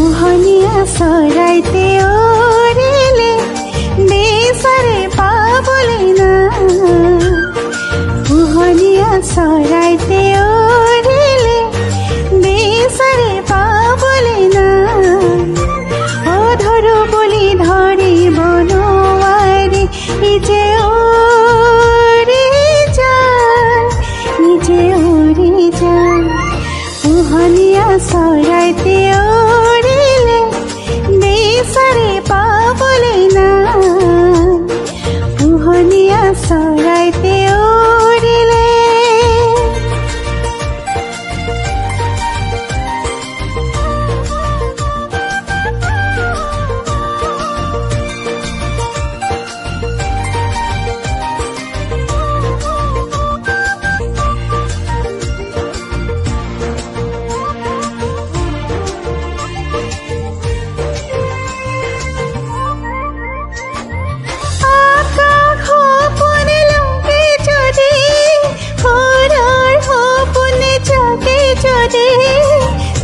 পোহনীয়া চৰাইতে উৰিলে বিচাৰে পাবলৈ না পোহনীয়া চৰাইতে উৰিলে বিচাৰে পাবলৈ না ধৰো বুলি ধৰিব নোৱাৰি নিজে উৰি যায় নিজে উৰি যায় পোহনীয়া চৰাইতে উৰিলে বিচাৰে পাবলৈ না পোহনীয়া চৰাইতে উৰিলে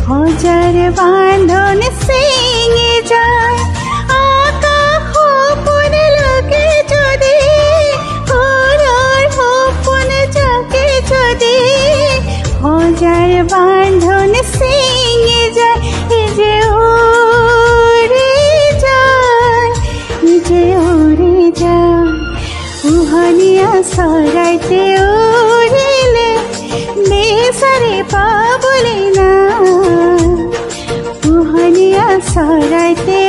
হাজাৰ বান্ধন ছিঙি যায় আকাশ সপোনলৈকে যদি ঘৰৰ সপোন জাগে যদি হাজাৰ বান্ধন ছিঙি যায় নিজে উৰি যায় নিজে উৰি যায় পোহনীয়া চৰাইতে উৰিলে বিচাৰে পাবলৈ না পোহনীয়া চৰাইতে